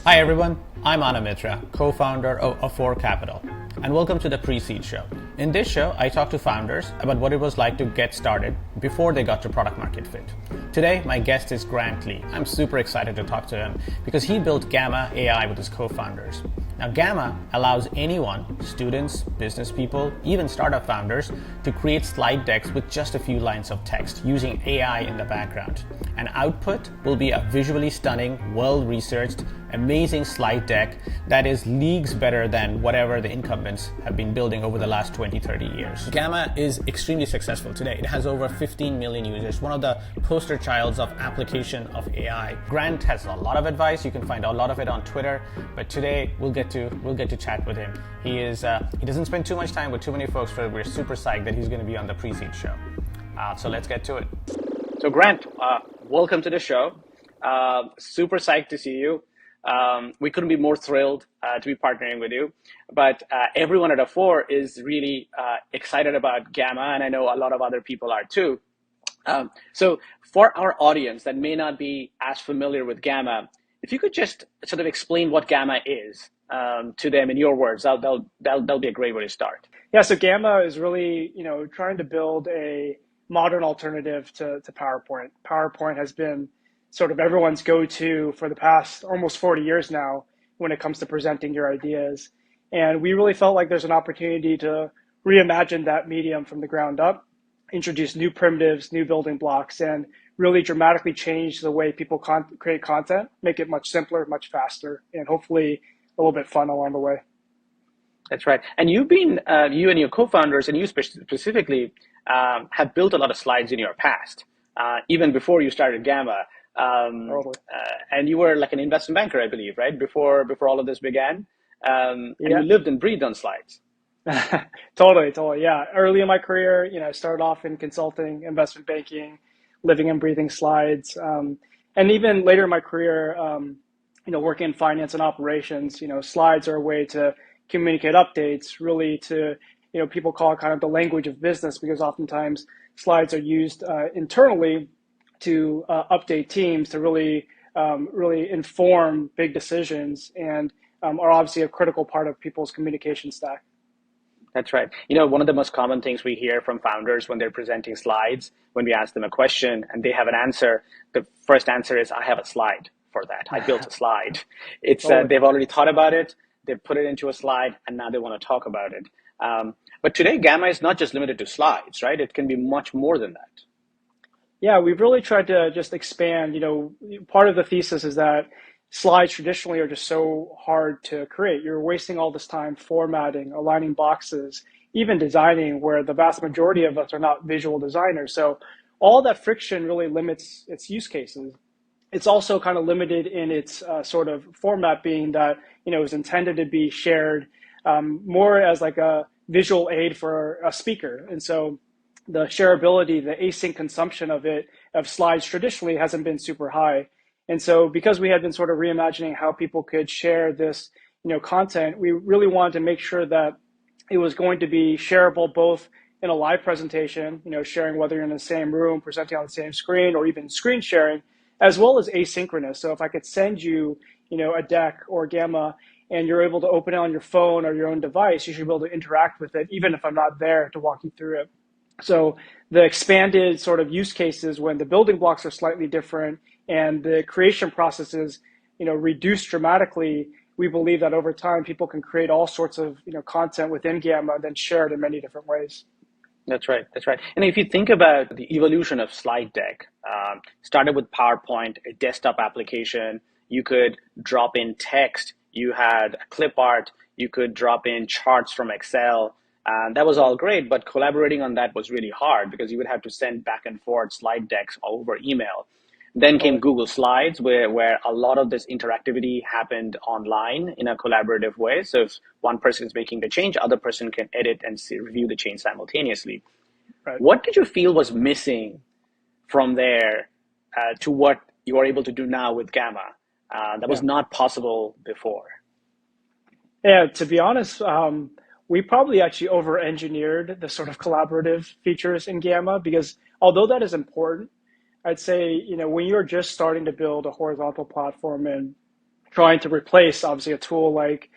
Hi everyone, I'm Anamitra, co-founder of A4 Capital, and welcome to the Pre-Seed Show. In this show, I talk to founders about what it was like to get started before they got to product market fit. Today, my guest is Grant Lee. I'm super excited to talk to him because he built Gamma AI with his co-founders. Now, Gamma allows anyone, students, business people, even startup founders, to create slide decks with just a few lines of text using AI in the background. And output will be a visually stunning, well-researched, amazing slide deck that is leagues better than whatever the incumbents have been building over the last 20, 30 years. Gamma is extremely successful today. It has over 15 million users, one of the poster childs of application of AI. Grant has a lot of advice. You can find a lot of it on Twitter, but today we'll get to chat with him. He doesn't spend too much time with too many folks, but we're super psyched that he's going to be on the Pre-Seed Show. So let's get to it. So Grant, welcome to the show. Super psyched to see you. We couldn't be more thrilled to be partnering with you. But everyone at A4 is really excited about Gamma, and I know a lot of other people are too. So for our audience that may not be as familiar with Gamma, if you could just sort of explain what Gamma is to them in your words, that'll be a great way to start. Yeah, so Gamma is really, trying to build a modern alternative to PowerPoint. PowerPoint has been sort of everyone's go-to for the past almost 40 years now when it comes to presenting your ideas. And we really felt like there's an opportunity to reimagine that medium from the ground up, introduce new primitives, new building blocks, and really dramatically change the way people create content, make it much simpler, much faster, and hopefully a little bit fun along the way. That's right. And you've been, you and your co-founders, and you specifically, have built a lot of slides in your past, even before you started Gamma. And you were like an investment banker, I believe, right? Before all of this began. And you lived and breathed on slides. Totally. Yeah. Early in my career, I started off in consulting, investment banking, living and breathing slides. And even later in my career, working in finance and operations, slides are a way to communicate updates, really to, people call it kind of the language of business, because oftentimes slides are used internally to update teams to really inform big decisions and are obviously a critical part of people's communication stack. That's right. One of the most common things we hear from founders when they're presenting slides, when we ask them a question and they have an answer, the first answer is, I have a slide for that. I built a slide. It's they've already thought about it, they put it into a slide, and now they want to talk about it. But today, Gamma is not just limited to slides, right? It can be much more than that. Yeah, we've really tried to just expand. Part of the thesis is that slides traditionally are just so hard to create. You're wasting all this time formatting, aligning boxes, even designing, where the vast majority of us are not visual designers. So all that friction really limits its use cases. It's also kind of limited in its sort of format, being that, it was intended to be shared more as like a visual aid for a speaker. And so the shareability, the async consumption of slides traditionally hasn't been super high. And so because we had been sort of reimagining how people could share this, content, we really wanted to make sure that it was going to be shareable both in a live presentation, sharing whether you're in the same room, presenting on the same screen, or even screen sharing, as well as asynchronous. So if I could send you, a deck or Gamma, and you're able to open it on your phone or your own device, you should be able to interact with it, even if I'm not there to walk you through it. So the expanded sort of use cases when the building blocks are slightly different and the creation processes, reduced dramatically, we believe that over time people can create all sorts of, content within Gamma and then share it in many different ways. That's right. And if you think about the evolution of slide deck, started with PowerPoint, a desktop application, you could drop in text, you had clip art, you could drop in charts from Excel. That was all great, but collaborating on that was really hard because you would have to send back and forth slide decks over email. Then came Google Slides, where a lot of this interactivity happened online in a collaborative way. So if one person is making the change, other person can edit and review the change simultaneously. Right. What did you feel was missing from there to what you are able to do now with Gamma that was not possible before? Yeah, to be honest, we probably actually over-engineered the sort of collaborative features in Gamma, because although that is important, I'd say, when you're just starting to build a horizontal platform and trying to replace obviously a tool like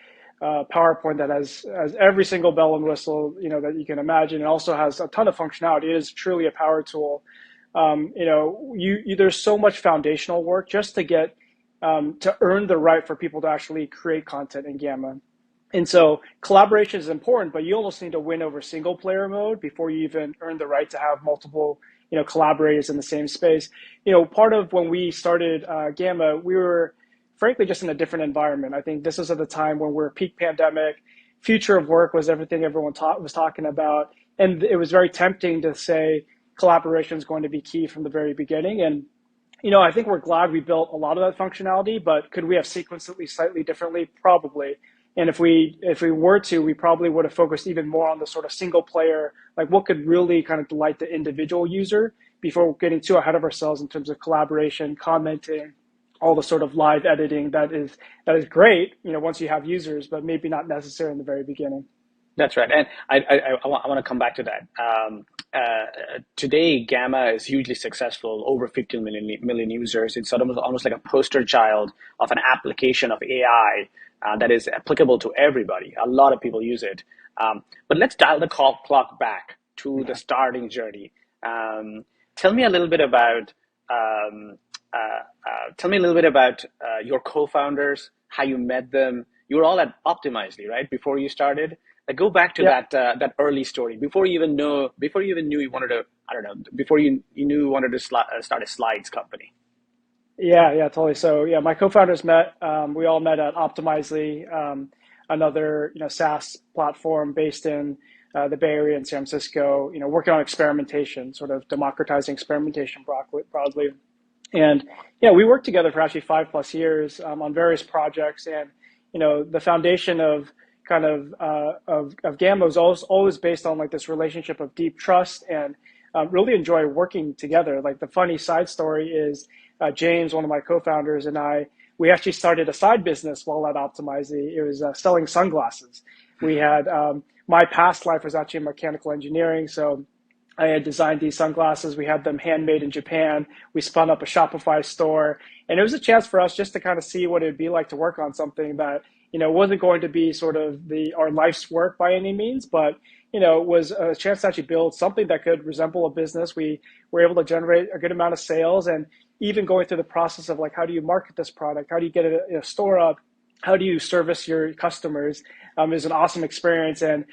PowerPoint that has every single bell and whistle that you can imagine. It also has a ton of functionality. It is truly a power tool. There's so much foundational work just to get to earn the right for people to actually create content in Gamma. And so collaboration is important, but you almost need to win over single player mode before you even earn the right to have multiple, collaborators in the same space. Part of when we started Gamma, we were frankly just in a different environment. I think this was at the time when we're peak pandemic. Future of work was everything everyone was talking about, and it was very tempting to say collaboration is going to be key from the very beginning. And I think we're glad we built a lot of that functionality, but could we have sequenced it slightly differently? Probably. And if we were to, we probably would have focused even more on the sort of single player, like what could really kind of delight the individual user before getting too ahead of ourselves in terms of collaboration, commenting, all the sort of live editing that is great, once you have users, but maybe not necessary in the very beginning. That's right. And I want to come back to that. Today, Gamma is hugely successful, over 15 million users. It's sort of almost like a poster child of an application of AI that is applicable to everybody. A lot of people use it. But let's dial the clock back to the starting journey. Tell me a little bit about your co-founders, how you met them. You were all at Optimizely, right? Before you started. Go back to that early story before you even knew you wanted to. I don't know. Before you knew you wanted to start a slides company. Yeah, totally. So my co-founders met. We all met at Optimizely, another SaaS platform based in the Bay Area in San Francisco. Working on experimentation, sort of democratizing experimentation broadly. And we worked together for actually 5+ years on various projects. And the foundation of kind of Gamma was always based on like this relationship of deep trust and really enjoy working together. Like the funny side story is James, one of my co-founders, and we actually started a side business while at Optimizely. It was selling sunglasses. We had my past life was actually in mechanical engineering, so I had designed these sunglasses. We had them handmade in Japan. We spun up a Shopify store, and it was a chance for us just to kind of see what it'd be like to work on something that wasn't going to be sort of our life's work by any means, but was a chance to actually build something that could resemble a business. We were able to generate a good amount of sales, and even going through the process of like, how do you market this product? How do you get a store up? How do you service your customers? Is an awesome experience. And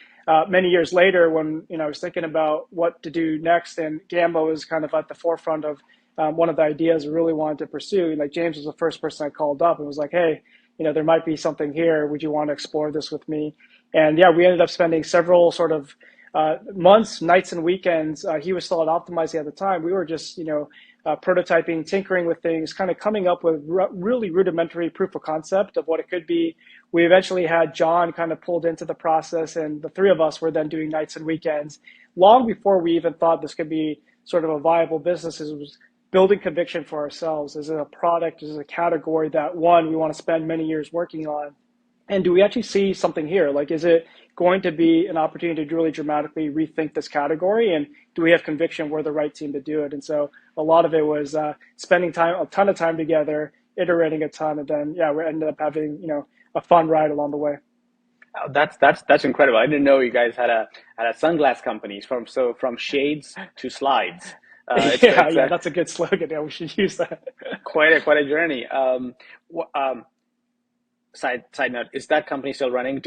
many years later, when I was thinking about what to do next, and Gamma was kind of at the forefront of one of the ideas I really wanted to pursue. Like James was the first person I called up and was like, hey, there might be something here. Would you want to explore this with me? And we ended up spending several sort of months, nights, and weekends. He was still at Optimizely at the time. We were just, prototyping, tinkering with things, kind of coming up with really rudimentary proof of concept of what it could be. We eventually had John kind of pulled into the process, and the three of us were then doing nights and weekends long before we even thought this could be sort of a viable business. It was building conviction for ourselves. Is it a product? Is it a category that, one, we want to spend many years working on? And do we actually see something here? Like, is it going to be an opportunity to really dramatically rethink this category? And do we have conviction we're the right team to do it? And so a lot of it was spending a ton of time together, iterating a ton, and then we ended up having a fun ride along the way. Oh, that's incredible. I didn't know you guys had a sunglass company from shades to slides. That's a good slogan. Yeah, we should use that. quite a journey. Side note: is that company still running?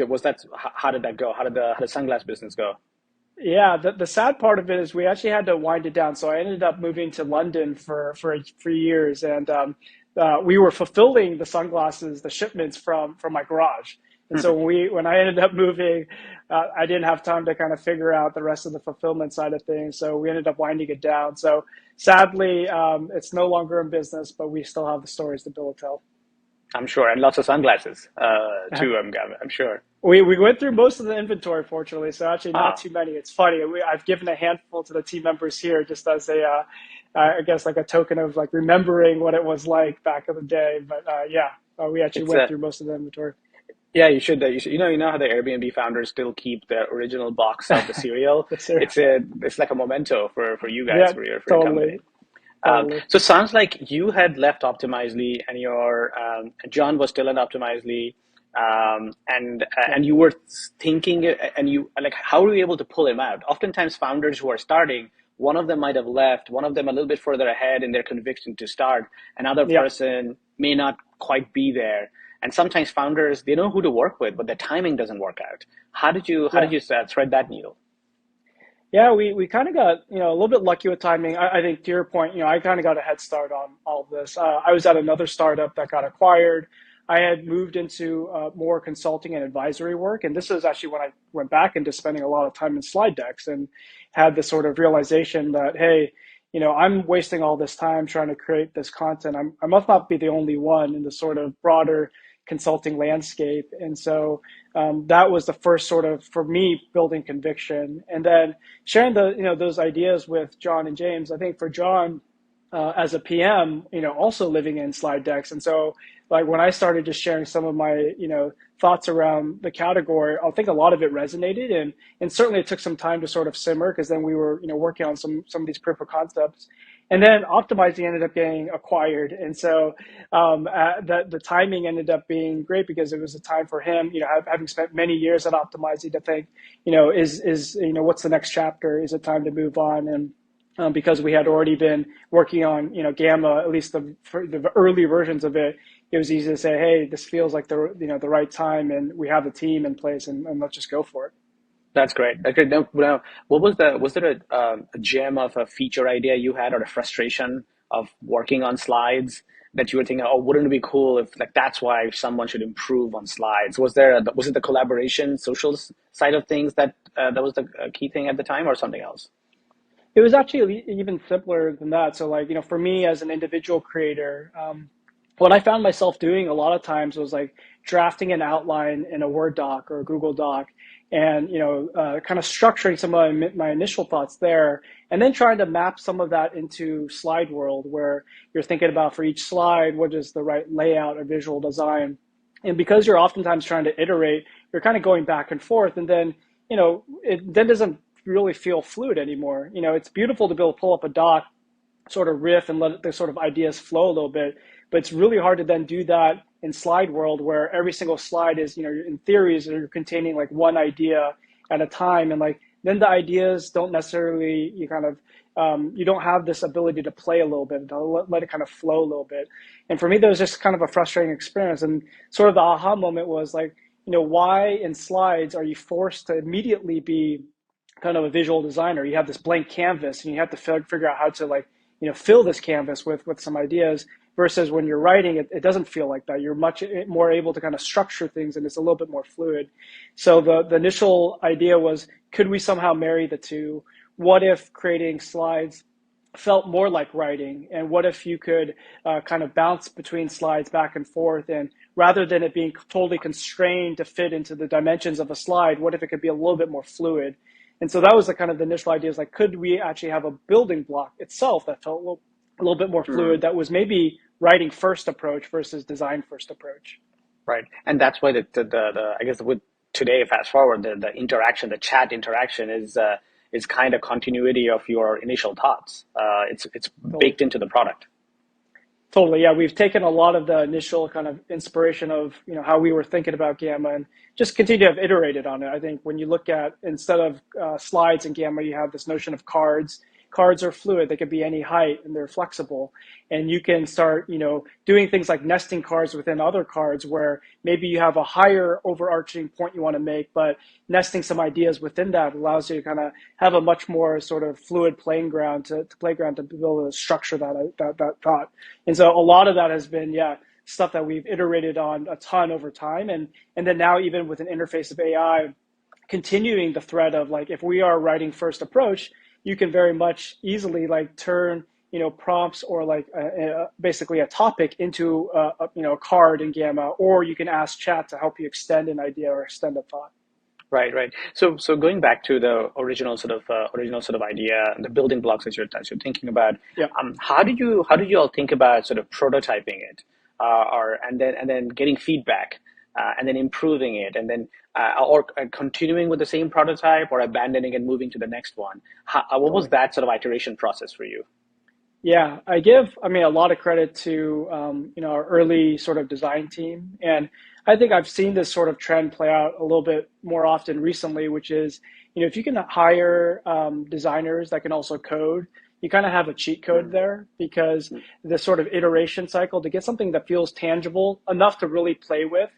How did that go? How did the sunglass business go? Yeah, the sad part of it is we actually had to wind it down. So I ended up moving to London for years, and we were fulfilling the sunglasses, the shipments from my garage. And so when I ended up moving, I didn't have time to kind of figure out the rest of the fulfillment side of things. So we ended up winding it down. So sadly, it's no longer in business, but we still have the stories to Bill tell. I'm sure, and lots of sunglasses too. I'm sure. We went through most of the inventory, fortunately, so actually not too many. It's funny. I've given a handful to the team members here just as I guess like a token of like remembering what it was like back in the day. But we actually went through most of the inventory. Yeah, you should. You know how the Airbnb founders still keep the original box of the cereal. It's like a memento for you guys, for your totally. company. Totally. So it sounds like you had left Optimizely, and your John was still at Optimizely, Yeah. and you were thinking, and you like, how were you able to pull him out? Oftentimes, founders who are starting, one of them might have left, one of them a little bit further ahead in their conviction to start, another Yeah. person may not quite be there. And sometimes founders, they know who to work with, but the timing doesn't work out. How did Yeah. you thread that needle? Yeah, we kind of got, a little bit lucky with timing. I think to your point, I kind of got a head start on all of this. I was at another startup that got acquired. I had moved into more consulting and advisory work. And this is actually when I went back into spending a lot of time in slide decks and had this sort of realization that, hey, I'm wasting all this time trying to create this content. I must not be the only one in the sort of broader consulting landscape. And so that was the first sort of, for me, building conviction. And then sharing those ideas with John and James. I think for John, as a PM, also living in slide decks, and so like when I started just sharing some of my thoughts around the category, I think a lot of it resonated, and certainly it took some time to sort of simmer because then we were working on some of these proof of concepts. And then Optimizing ended up getting acquired, and so the timing ended up being great because it was a time for him, having spent many years at Optimizing, to think, is what's the next chapter? Is it time to move on? And because we had already been working on Gamma, at least the early versions of it, it was easy to say, hey, this feels like the right time, and we have the team in place, and let's just go for it. That's great. Okay, now, what was was there a gem of a feature idea you had, or a frustration of working on slides that you were thinking, oh, wouldn't it be cool if, like, that's why someone should improve on slides? Was it the collaboration, social side of things that was the key thing at the time, or something else? It was actually even simpler than that. So, like, for me as an individual creator, what I found myself doing a lot of times was like drafting an outline in a Word doc or a Google Doc, and kind of structuring some of my initial thoughts there, and then trying to map some of that into slide world, where you're thinking about for each slide what is the right layout or visual design. And because you're oftentimes trying to iterate, you're kind of going back and forth, and then it then doesn't really feel fluid anymore. It's beautiful to be able to pull up a doc, sort of riff, and let the sort of ideas flow a little bit. But it's really hard to then do that in slide world, where every single slide is, in theories, you're containing like one idea at a time, and like then the ideas don't necessarily, you don't have this ability to play a little bit, to let it kind of flow a little bit. And for me, that was just kind of a frustrating experience. And sort of the aha moment was like, why in slides are you forced to immediately be kind of a visual designer? You have this blank canvas, and you have to figure out how to, like, fill this canvas with some ideas, versus when you're writing, it doesn't feel like that. You're much more able to kind of structure things, and it's a little bit more fluid. So the initial idea was, could we somehow marry the two? What if creating slides felt more like writing? And what if you could kind of bounce between slides back and forth? And rather than it being totally constrained to fit into the dimensions of a slide, what if it could be a little bit more fluid? And so that was the kind of the initial idea, is like, could we actually have a building block itself that felt a little bit more fluid, that was maybe writing first approach versus design first approach? Right. And that's why the I guess with today, fast forward, the interaction, the chat interaction is kind of continuity of your initial thoughts. It's Totally. baked into the product. Totally, yeah. We've taken a lot of the initial kind of inspiration of how we were thinking about Gamma, and just continue to have iterated on it. I think when you look at, instead of slides in Gamma, you have this notion of cards. Cards are fluid; they could be any height, and they're flexible. And you can start, doing things like nesting cards within other cards, where maybe you have a higher overarching point you want to make, but nesting some ideas within that allows you to kind of have a much more sort of fluid playing ground to be able to structure that thought. And so a lot of that has been, yeah, stuff that we've iterated on a ton over time. And then now, even with an interface of AI, continuing the thread of, like, if we are writing first approach, you can very much easily like turn, prompts, or like basically a topic into a card in Gamma, or you can ask chat to help you extend an idea or extend a thought. Right, right. So going back to the original sort of idea, the building blocks that you're thinking about, Yeah. how did you all think about sort of prototyping it, or and then getting feedback, and then improving it, and then or continuing with the same prototype, or abandoning and moving to the next one? What was Totally. that sort of iteration process for you? Yeah, I give, I mean, a lot of credit to, our early sort of design team. And I think I've seen this sort of trend play out a little bit more often recently, which is, if you can hire designers that can also code, you kind of have a cheat code there because the sort of iteration cycle to get something that feels tangible enough to really play with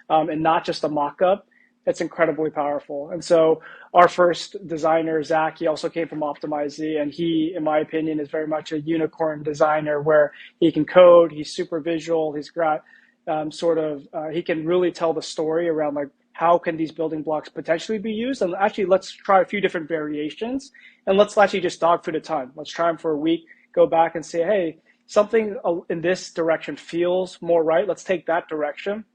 and not just a mock-up, it's incredibly powerful. And so our first designer, Zach, he also came from Optimize, and he, in my opinion, is very much a unicorn designer where he can code, he's super visual, he's got he can really tell the story around like how can these building blocks potentially be used, and actually let's try a few different variations, and let's actually just dog food a ton. Let's try them for a week, go back and say, hey, something in this direction feels more right. Let's take that direction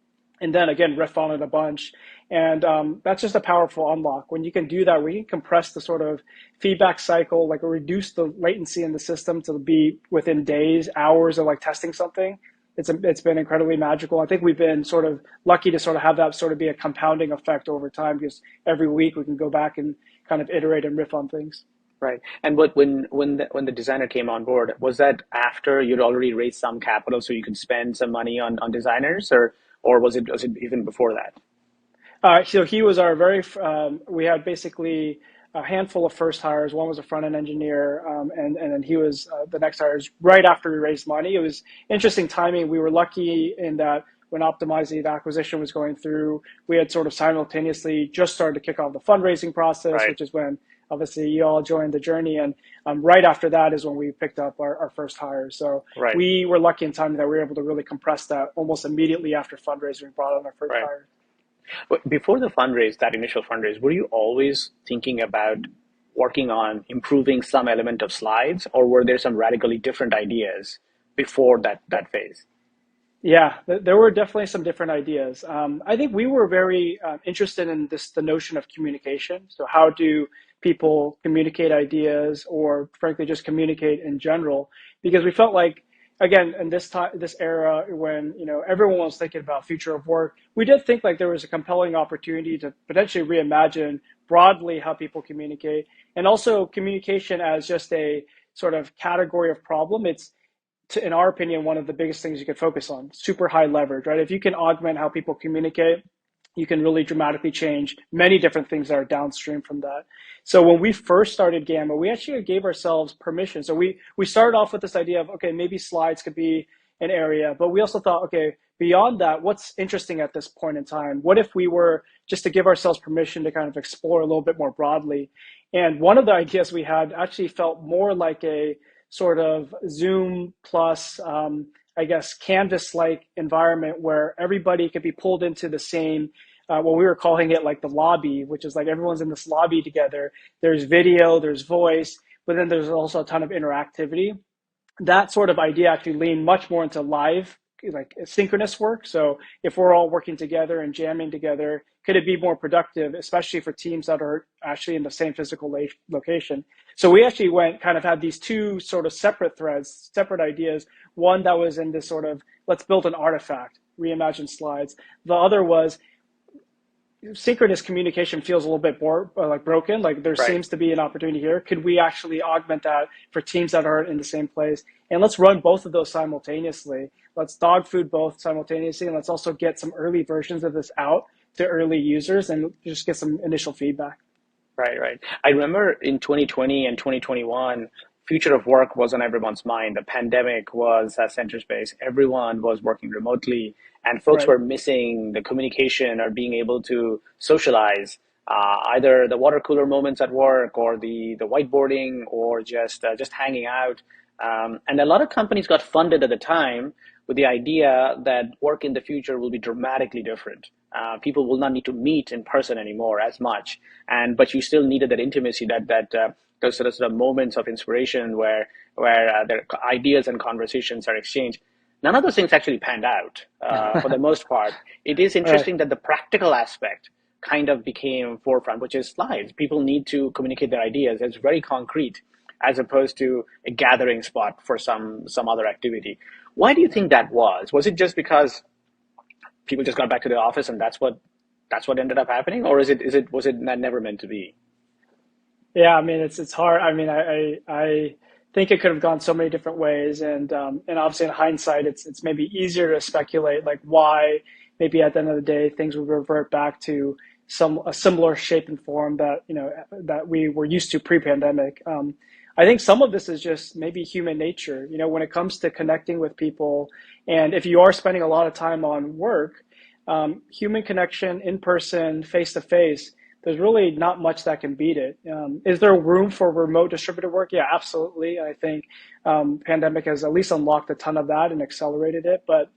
and then again riff on it a bunch. And that's just a powerful unlock when you can do that. We can compress the sort of feedback cycle, like reduce the latency in the system to be within days, hours of like testing something. It's been incredibly magical. I think we've been sort of lucky to sort of have that sort of be a compounding effect over time because every week we can go back and kind of iterate and riff on things. Right. And when the designer came on board, was that after you'd already raised some capital so you could spend some money on designers, or was it even before that? So he was our we had basically a handful of first hires. One was a front end engineer, and then he was the next hires right after we raised money. It was interesting timing. We were lucky in that when Optimizing the acquisition was going through, we had sort of simultaneously just started to kick off the fundraising process, Right. which is when obviously you all joined the journey. And right after that is when we picked up our first hires. So Right. we were lucky in timing that we were able to really compress that almost immediately after fundraising. We brought on our first Right. hire. But before the fundraise, that initial fundraise, were you always thinking about working on improving some element of slides, or were there some radically different ideas before that phase? Yeah, there were definitely some different ideas. I think we were very interested in the notion of communication. So how do people communicate ideas, or frankly, just communicate in general? Because we felt like, again, in this era, when everyone was thinking about future of work, we did think like there was a compelling opportunity to potentially reimagine broadly how people communicate, and also communication as just a sort of category of problem. In our opinion, one of the biggest things you could focus on. Super high leverage, right? If you can augment how people communicate, you can really dramatically change many different things that are downstream from that. So when we first started Gamma, we actually gave ourselves permission. So we started off with this idea of, okay, maybe slides could be an area, but we also thought, okay, beyond that, what's interesting at this point in time? What if we were just to give ourselves permission to kind of explore a little bit more broadly? And one of the ideas we had actually felt more like a sort of Zoom plus, I guess, Canvas-like environment where everybody could be pulled into the same, what we were calling it like the lobby, which is like everyone's in this lobby together. There's video, there's voice, but then there's also a ton of interactivity. That sort of idea actually leaned much more into live, like synchronous work. So if we're all working together and jamming together, could it be more productive, especially for teams that are actually in the same physical location? So we actually had these two sort of separate threads, separate ideas. One that was in this sort of, let's build an artifact, reimagine slides. The other was synchronous communication feels a little bit more like broken. Like there Right. seems to be an opportunity here. Could we actually augment that for teams that aren't in the same place? And let's run both of those simultaneously. Let's dog food both simultaneously, and let's also get some early versions of this out to early users and just get some initial feedback. Right, right. I remember in 2020 and 2021, future of work was on everyone's mind. The pandemic was center space. Everyone was working remotely, and folks Right. were missing the communication or being able to socialize, either the water cooler moments at work or the whiteboarding or just hanging out. And a lot of companies got funded at the time with the idea that work in the future will be dramatically different. People will not need to meet in person anymore as much, and but you still needed that intimacy, that those sort of moments of inspiration where their ideas and conversations are exchanged. None of those things actually panned out for the most part. It is Right. interesting that the practical aspect kind of became forefront, which is slides. People need to communicate their ideas. It's very concrete as opposed to a gathering spot for some other activity. Why do you think that was? Was it just because people just got back to the office and that's what ended up happening, or was it never meant to be? Yeah, I mean it's hard. I mean I think it could have gone so many different ways. And obviously in hindsight, it's maybe easier to speculate like why maybe at the end of the day, things would revert back to a similar shape and form that, that we were used to pre-pandemic. I think some of this is just maybe human nature, when it comes to connecting with people. And if you are spending a lot of time on work, human connection in person, face to face, there's really not much that can beat it. Is there room for remote distributed work? Yeah, absolutely. I think pandemic has at least unlocked a ton of that and accelerated it. But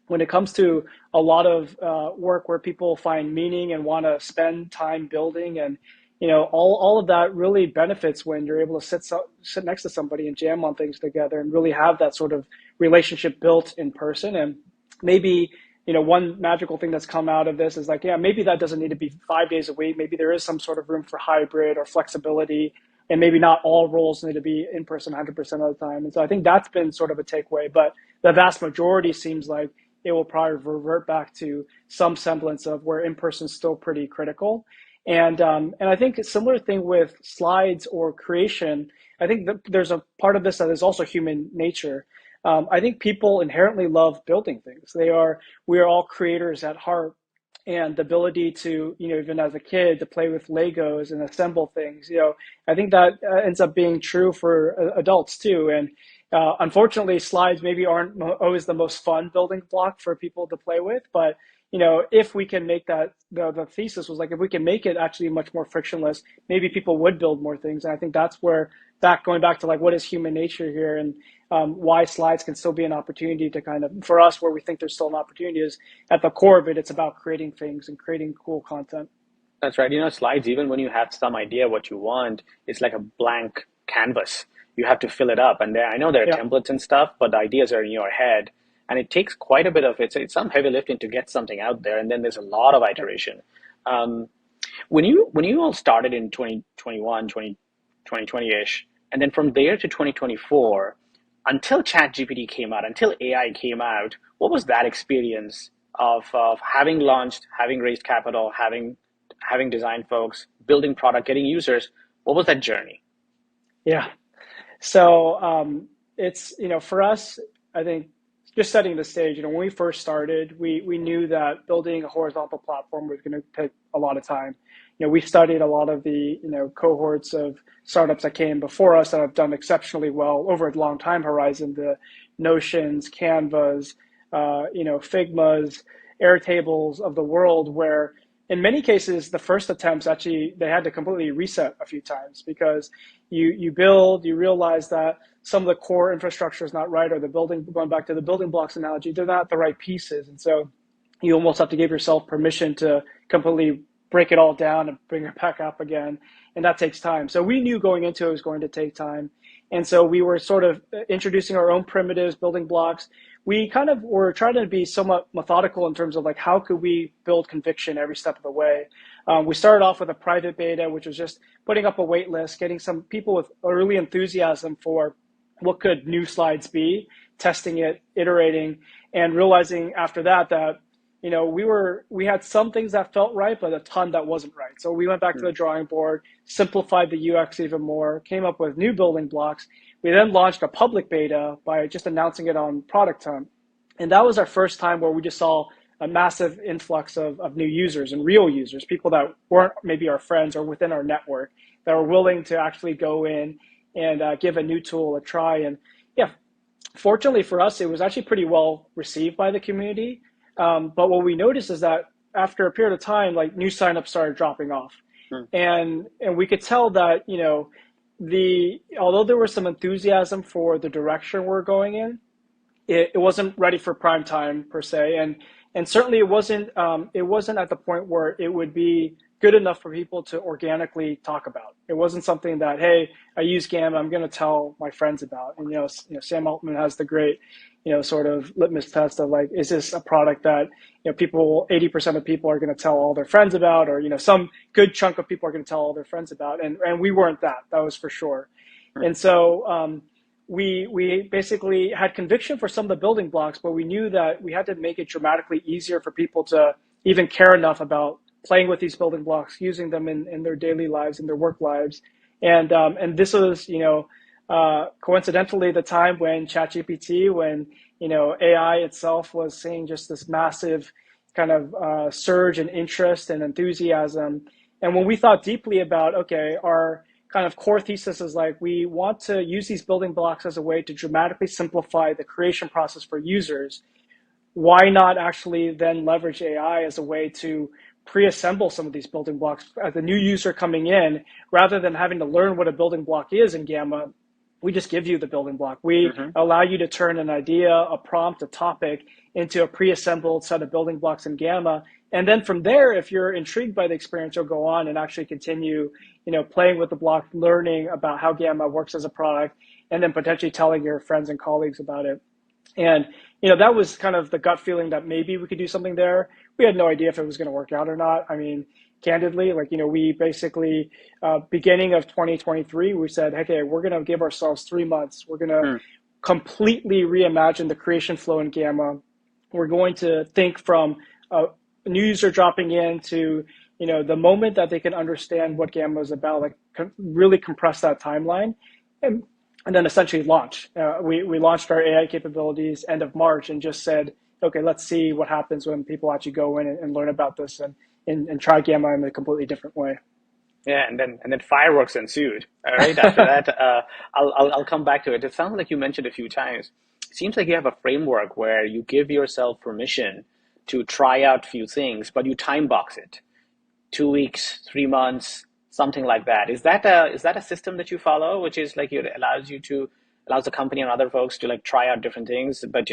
when it comes to a lot of work where people find meaning and want to spend time building, and all of that really benefits when you're able to sit next to somebody and jam on things together and really have that sort of relationship built in person. And maybe one magical thing that's come out of this is like, yeah, maybe that doesn't need to be 5 days a week. Maybe there is some sort of room for hybrid or flexibility, and maybe not all roles need to be in person 100% of the time. And so I think that's been sort of a takeaway, but the vast majority seems like it will probably revert back to some semblance of where in-person is still pretty critical. And I think a similar thing with slides or creation. I think that there's a part of this that is also human nature. I think people inherently love building things. We are all creators at heart, and the ability to, even as a kid, to play with Legos and assemble things. I think that ends up being true for adults too. And unfortunately, slides maybe aren't always the most fun building block for people to play with, but if we can make that, the thesis was like, if we can make it actually much more frictionless, maybe people would build more things. And I think that's where going back to like, what is human nature here, and why slides can still be an opportunity to kind of, for us, where we think there's still an opportunity is at the core of it, it's about creating things and creating cool content. That's right. Slides, even when you have some idea what you want, it's like a blank canvas. You have to fill it up. And I know there are templates and stuff, but the ideas are in your head. And it takes quite a bit of it's some heavy lifting to get something out there. And then there's a lot of iteration. When you all started in 2021, 2020-ish, and then from there to 2024, until ChatGPT came out, until AI came out, what was that experience of having launched, having raised capital, having design folks, building product, getting users? What was that journey? Yeah. So it's, for us, I think just setting the stage, when we first started, we knew that building a horizontal platform was going to take a lot of time. We studied a lot of the, cohorts of startups that came before us that have done exceptionally well over a long time horizon, the Notions, Canvas, Figmas, Airtables of the world, where in many cases, the first attempts actually, they had to completely reset a few times because you build, you realize that some of the core infrastructure is not right, or going back to the building blocks analogy, they're not the right pieces. And so you almost have to give yourself permission to completely break it all down and bring it back up again. And that takes time. So we knew going into it was going to take time. And so we were sort of introducing our own primitives, building blocks. We kind of were trying to be somewhat methodical in terms of like, how could we build conviction every step of the way? We started off with a private beta, which was just putting up a wait list, getting some people with early enthusiasm for what could new slides be, testing it, iterating, and realizing after that we had some things that felt right, but a ton that wasn't right. So we went back to the drawing board, simplified the UX even more, came up with new building blocks. We then launched a public beta by just announcing it on Product Hunt. And that was our first time where we just saw a massive influx of new users and real users, people that weren't maybe our friends or within our network, that were willing to actually go in and give a new tool a try. And yeah, fortunately for us, it was actually pretty well received by the community. But what we noticed is that after a period of time, like new signups started dropping off. And we could tell that, although there was some enthusiasm for the direction we're going in, it wasn't ready for prime time per se. And certainly it wasn't at the point where it would be good enough for people to organically talk about. It wasn't something that, hey, I use Gamma, I'm going to tell my friends about. And, Sam Altman has the great, sort of litmus test of like, is this a product that, 80% of people are going to tell all their friends about, or, some good chunk of people are going to tell all their friends about. And we weren't that was for sure. Right. And so, we basically had conviction for some of the building blocks, but we knew that we had to make it dramatically easier for people to even care enough about playing with these building blocks, using them in their daily lives, in their work lives. And this was, coincidentally the time when ChatGPT, when AI itself was seeing just this massive kind of surge in interest and enthusiasm. And when we thought deeply about, okay, our kind of core thesis is like we want to use these building blocks as a way to dramatically simplify the creation process for users, why not actually then leverage AI as a way to pre-assemble some of these building blocks as a new user coming in, rather than having to learn what a building block is in Gamma? We just give you the building block. We allow you to turn an idea, a prompt, a topic into a pre-assembled set of building blocks in Gamma. And then from there, if you're intrigued by the experience, you'll go on and actually continue, playing with the block, learning about how Gamma works as a product, and then potentially telling your friends and colleagues about it. And that was kind of the gut feeling that maybe we could do something there. We had no idea if it was going to work out or not. I mean, candidly, we basically, beginning of 2023, we said, okay, we're going to give ourselves 3 months. We're going to completely reimagine the creation flow in Gamma. We're going to think from a new user dropping in to, the moment that they can understand what Gamma is about, really compress that timeline. And then essentially launch. We launched our AI capabilities end of March and just said, okay, let's see what happens when people actually go in and learn about this and try Gamma in a completely different way. Yeah, and then fireworks ensued. Right after that, I'll come back to it. It sounds like you mentioned a few times. It seems like you have a framework where you give yourself permission to try out few things, but you time box it. 2 weeks, 3 months, something like that. Is that a system that you follow, which is like it allows the company and other folks to like try out different things, but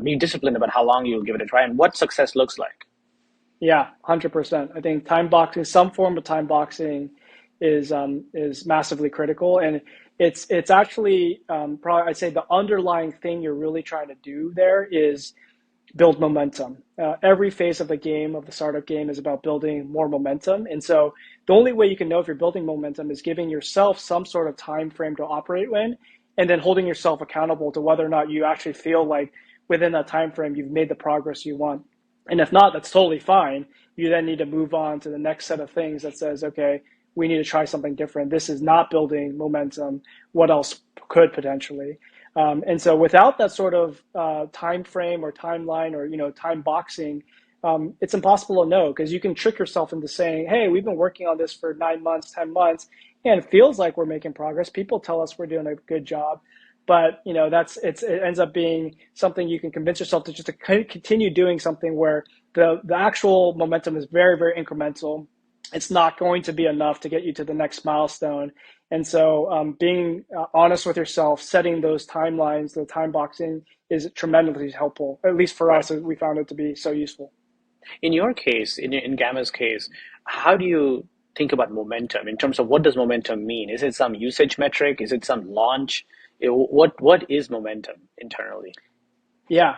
be disciplined about how long you'll give it a try and what success looks like? Yeah, 100%. I think time boxing, some form of time boxing, is massively critical, and it's actually probably, I'd say, the underlying thing you're really trying to do there is build momentum. Every phase of the game, of the startup game, is about building more momentum. And so the only way you can know if you're building momentum is giving yourself some sort of time frame to operate in, and then holding yourself accountable to whether or not you actually feel like within that time frame you've made the progress you want. And if not, that's totally fine. You then need to move on to the next set of things that says, okay, we need to try something different. This is not building momentum. What else could potentially? And so without that sort of time frame or timeline or time boxing, it's impossible to know, because you can trick yourself into saying, hey, we've been working on this for 9 months, 10 months, and it feels like we're making progress. People tell us we're doing a good job. But it ends up being something you can convince yourself to just to continue doing something where the actual momentum is very, very incremental. It's not going to be enough to get you to the next milestone. And so being honest with yourself, setting those timelines, the time boxing, is tremendously helpful. At least for us, we found it to be so useful. In your case, in Gamma's case, how do you think about momentum in terms of what does momentum mean? Is it some usage metric? Is it some launch? What is momentum internally? Yeah.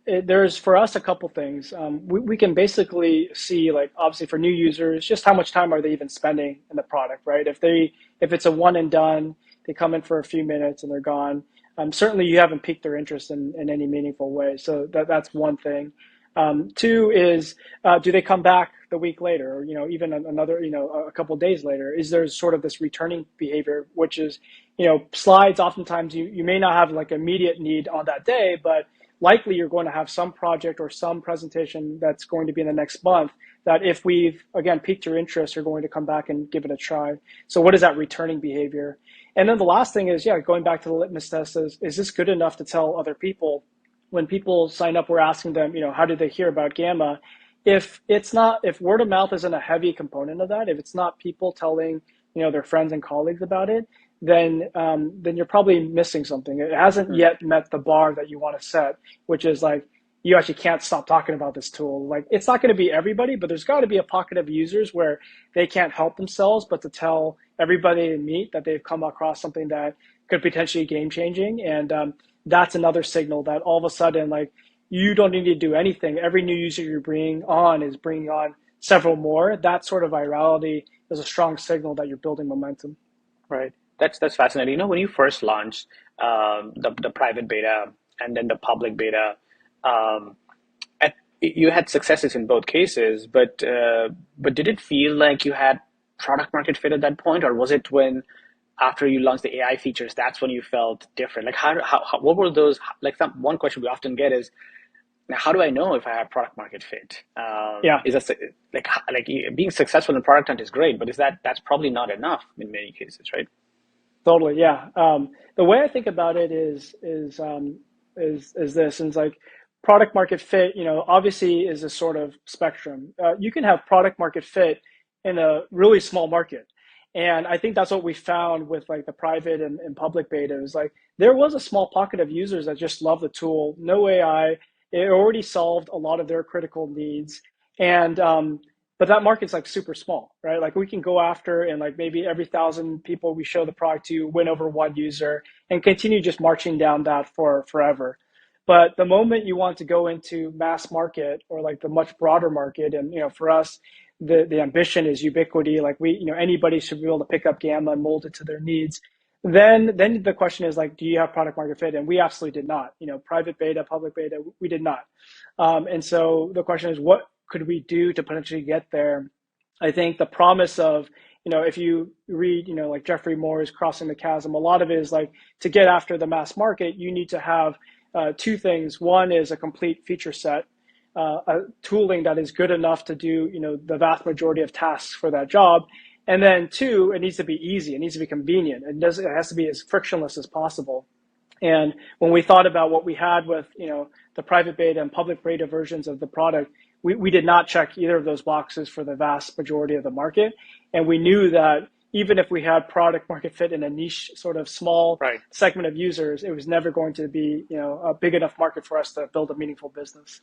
There's for us a couple things. We can basically see, like, obviously for new users, just how much time are they even spending in the product, right? If it's a one and done, they come in for a few minutes and they're gone. Certainly you haven't piqued their interest in any meaningful way. So that's one thing. Two is, do they come back the week later, or even another, a couple of days later? Is there sort of this returning behavior, which is, slides? Oftentimes you may not have like immediate need on that day, but likely you're going to have some project or some presentation that's going to be in the next month that, if we've again piqued your interest, you're going to come back and give it a try. So what is that returning behavior? And then the last thing is, going back to the litmus test, is this good enough to tell other people? When people sign up, we're asking them, how did they hear about Gamma? If word of mouth isn't a heavy component of that, if it's not people telling, their friends and colleagues about it, then you're probably missing something. It hasn't yet met the bar that you want to set, which is like, you actually can't stop talking about this tool. Like, it's not going to be everybody, but there's got to be a pocket of users where they can't help themselves but to tell everybody they meet that they've come across something that could potentially be game changing. And that's another signal that all of a sudden, like, you don't need to do anything. Every new user you're bringing on is bringing on several more. That sort of virality is a strong signal that you're building momentum. Right. That's fascinating. When you first launched the private beta and then the public beta, you had successes in both cases, but did it feel like you had product market fit at that point, or was it when after you launched the AI features, that's when you felt different? Like what were those, like one question we often get is, now, how do I know if I have product market fit? Yeah. Is that like being successful in product hunt is great, but that's probably not enough in many cases, right? Totally, yeah. The way I think about it is this, and it's like product market fit. Obviously, is a sort of spectrum. You can have product market fit in a really small market, and I think that's what we found with like the private and public beta. It was like there was a small pocket of users that just love the tool. No AI. It already solved a lot of their critical needs, and but that market's like super small, right? Like we can go after and like maybe every 1,000 people we show the product to win over one user and continue just marching down that for forever. But the moment you want to go into mass market or like the much broader market, and for us, the ambition is ubiquity. Like anybody should be able to pick up Gamma and mold it to their needs. Then the question is like, do you have product market fit? And we absolutely did not. Private beta, public beta, we did not. And so the question is, what could we do to potentially get there? I think the promise of, if you read, like Jeffrey Moore's Crossing the Chasm, a lot of it is like to get after the mass market, you need to have two things. One is a complete feature set, a tooling that is good enough to do, the vast majority of tasks for that job. And then two, it needs to be easy. It needs to be convenient. It has to be as frictionless as possible. And when we thought about what we had with, the private beta and public beta versions of the product, we did not check either of those boxes for the vast majority of the market. And we knew that even if we had product market fit in a niche sort of small Right. segment of users, it was never going to be, a big enough market for us to build a meaningful business.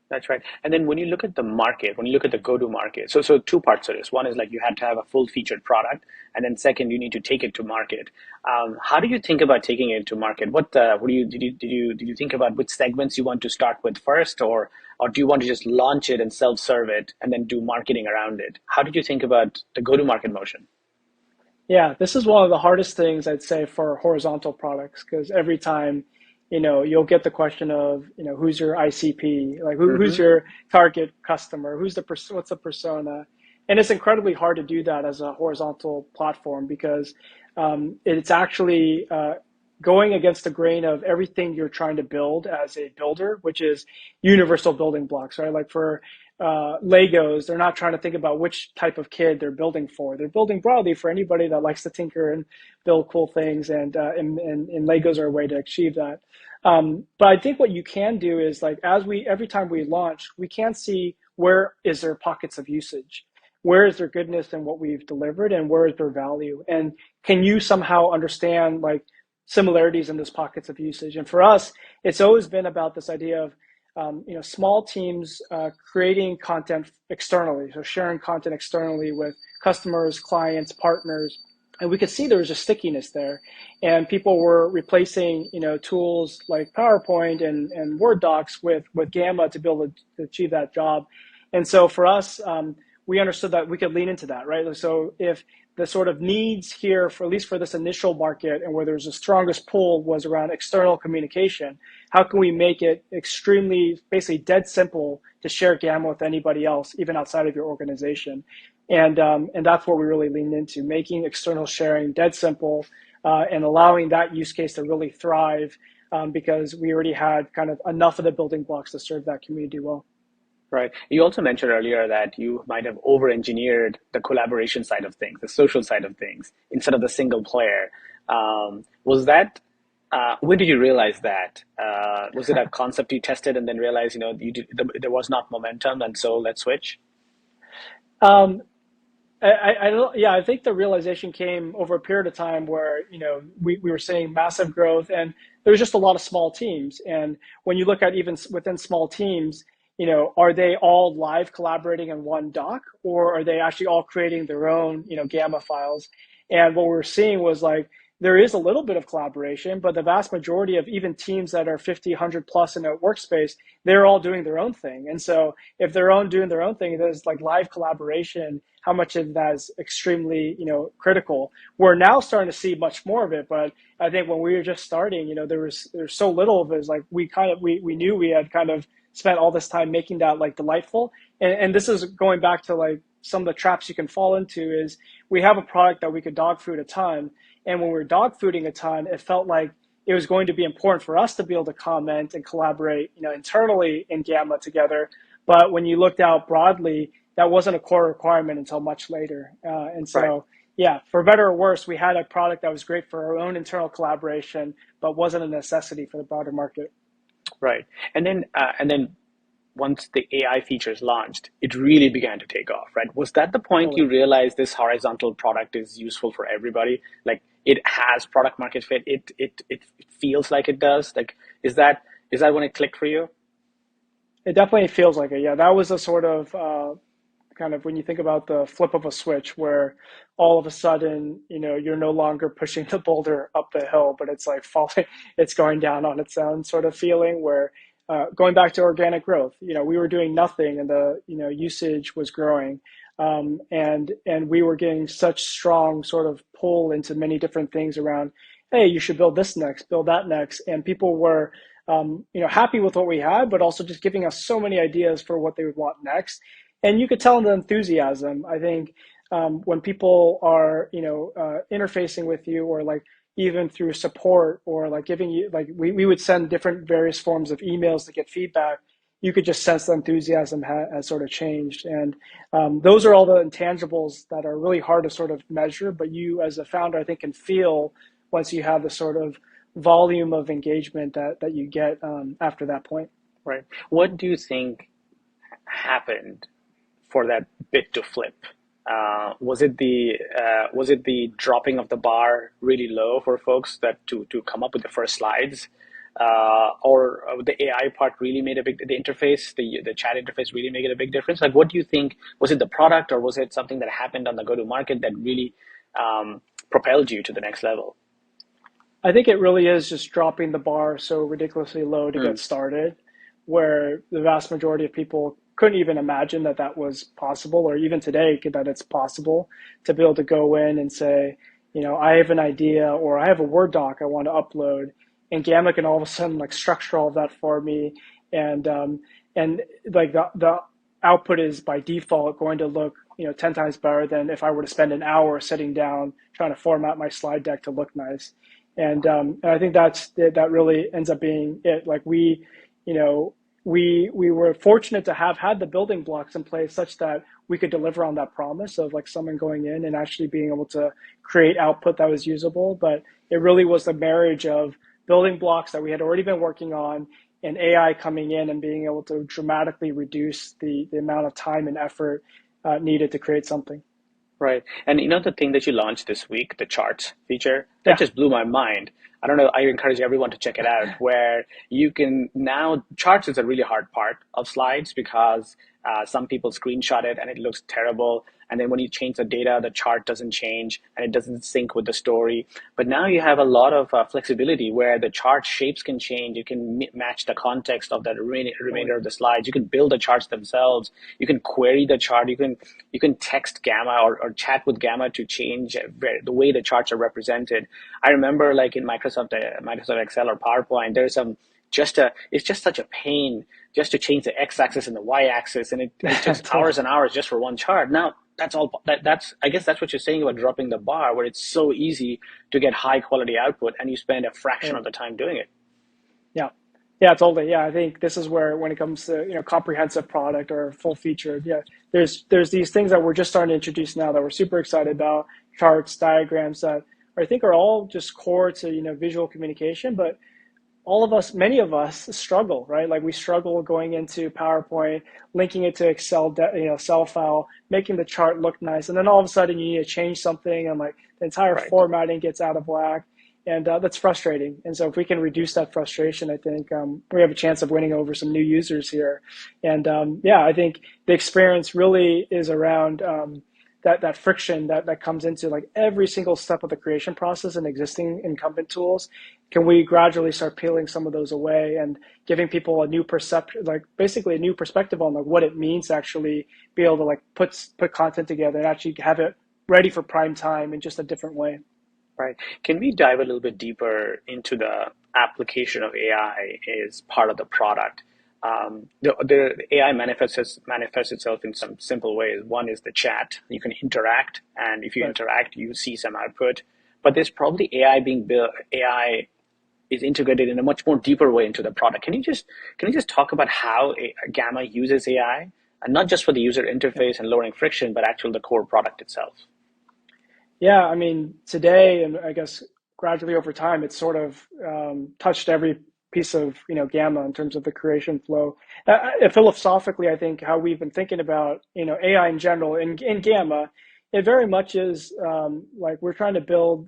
That's right. And then when you look at the market, when you look at the go-to market, so two parts of this. One is like you had to have a full featured product, and then second, you need to take it to market. How do you think about taking it to market? What did you think about which segments you want to start with first, or do you want to just launch it and self-serve it and then do marketing around it? How did you think about the go-to-market motion? Yeah, this is one of the hardest things I'd say for horizontal products, because every time, you'll get the question of, who's your ICP, like who's Mm-hmm. your target customer, what's the persona, and it's incredibly hard to do that as a horizontal platform because it's actually going against the grain of everything you're trying to build as a builder, which is universal building blocks, right? Like for Legos, they're not trying to think about which type of kid they're building for. They're building broadly for anybody that likes to tinker and build cool things, and Legos are a way to achieve that. But I think what you can do is like every time we launch, we can see where is there pockets of usage, where is there goodness in what we've delivered, and where is there value, and can you somehow understand like similarities in those pockets of usage? And for us, it's always been about this idea of small teams creating content externally, so sharing content externally with customers, clients, partners, and we could see there was a stickiness there, and people were replacing tools like PowerPoint and Word docs with Gamma to be able to achieve that job. And so for us, we understood that we could lean into that, right? So if the sort of needs here, for at least for this initial market, and where there's the strongest pull was around external communication, how can we make it extremely, basically dead simple to share Gamma with anybody else, even outside of your organization? And that's what we really leaned into, making external sharing dead simple and allowing that use case to really thrive because we already had kind of enough of the building blocks to serve that community well. Right. You also mentioned earlier that you might have over-engineered the collaboration side of things, the social side of things, instead of the single player. Was that, when did you realize that? Was it a concept you tested and then realized, there was not momentum, and so let's switch? Um, I think the realization came over a period of time where, we were seeing massive growth and there was just a lot of small teams. And when you look at even within small teams, are they all live collaborating in one doc, or are they actually all creating their own, Gamma files? And what we're seeing was like, there is a little bit of collaboration, but the vast majority of even teams that are 50, 100 plus in a workspace, they're all doing their own thing. And so if they're doing their own thing, there's like live collaboration, how much of that is extremely, critical. We're now starting to see much more of it, but I think when we were just starting, there's so little of it. It's like we knew we had kind of spent all this time making that like delightful. And this is going back to like some of the traps you can fall into is we have a product that we could dog food a ton. And when we were dog fooding a ton, it felt like it was going to be important for us to be able to comment and collaborate, internally in Gamma together. But when you looked out broadly, that wasn't a core requirement until much later. And Right. so, yeah, for better or worse, we had a product that was great for our own internal collaboration, but wasn't a necessity for the broader market. Right. And then once the AI features launched, it really began to take off, right? Was that the point Totally. you realized this horizontal product is useful for everybody? Like it has product market fit. It feels like it does. Like is that when it clicked for you? It definitely feels like it. Yeah, that was a sort of kind of when you think about the flip of a switch where all of a sudden, you're no longer pushing the boulder up the hill, but it's like falling, it's going down on its own sort of feeling where going back to organic growth, we were doing nothing and the, usage was growing. And we were getting such strong sort of pull into many different things around, hey, you should build this next, build that next. And people were, happy with what we had, but also just giving us so many ideas for what they would want next. And you could tell in the enthusiasm. I think when people are, interfacing with you, or like even through support, or like giving you, like we would send different various forms of emails to get feedback. You could just sense the enthusiasm has sort of changed. And those are all the intangibles that are really hard to sort of measure, but you as a founder, I think, can feel once you have the sort of volume of engagement that you get after that point. Right. What do you think happened for that bit to flip? Was it the dropping of the bar really low for folks that to come up with the first slides, or the AI part really made the interface, the chat interface really made it a big difference? Like, what do you think? Was it the product, or was it something that happened on the go to market that really propelled you to the next level? I think it really is just dropping the bar so ridiculously low to Hmm. get started, where the vast majority of people couldn't even imagine that that was possible, or even today that it's possible to be able to go in and say, I have an idea, or I have a Word doc I want to upload, and Gamma can all of a sudden like structure all of that for me, and and like the output is by default going to look 10 times better than if I were to spend an hour sitting down trying to format my slide deck to look nice. And I think that really ends up being it. Like you know, we were fortunate to have had the building blocks in place such that we could deliver on that promise of like someone going in and actually being able to create output that was usable. But it really was the marriage of building blocks that we had already been working on, and AI coming in and being able to dramatically reduce the amount of time and effort needed to create something. Right. And the thing that you launched this week, the charts feature, that Yeah. just blew my mind. I don't know, I encourage everyone to check it out, where you can now, charts is a really hard part of slides because some people screenshot it and it looks terrible. And then when you change the data, the chart doesn't change and it doesn't sync with the story. But now you have a lot of flexibility where the chart shapes can change. You can match the context of the remainder Totally. of the slides. You can build the charts themselves. You can query the chart. You can text Gamma, or chat with Gamma to change the way the charts are represented. I remember, like in Microsoft Excel or PowerPoint, there's some it's just such a pain just to change the x-axis and the y-axis, and it took Totally. hours and hours just for one chart. Now that's all. That's, I guess that's what you're saying about dropping the bar, where it's so easy to get high quality output, and you spend a fraction of Totally. the time doing it. Yeah. Yeah, totally. Yeah, I think this is where when it comes to, comprehensive product or full featured, yeah, there's these things that we're just starting to introduce now that we're super excited about, charts, diagrams that I think are all just core to, visual communication, but all of us, many of us struggle, right? Like we struggle going into PowerPoint, linking it to Excel, Excel file, making the chart look nice, and then all of a sudden you need to change something, and like the entire Right. formatting gets out of whack, and that's frustrating. And so if we can reduce that frustration, I think we have a chance of winning over some new users here. And yeah, I think the experience really is around. That friction that comes into like every single step of the creation process and existing incumbent tools, can we gradually start peeling some of those away and giving people a new perception, like basically a new perspective on like what it means to actually be able to like put content together and actually have it ready for prime time in just a different way. Right. Can we dive a little bit deeper into the application of AI as part of the product? The AI manifests itself in some simple ways. One is the chat. You can interact, and if you Right. interact, you see some output. but there's probably AI being built. AI is integrated in a much more deeper way into the product. Can you just talk about how Gamma uses AI, and not just for the user interface and lowering friction, but actually the core product itself? Yeah, I mean, today, and I guess gradually over time, it's sort of touched every piece of Gamma in terms of the creation flow. Philosophically, I think how we've been thinking about AI in general in Gamma, it very much is like we're trying to build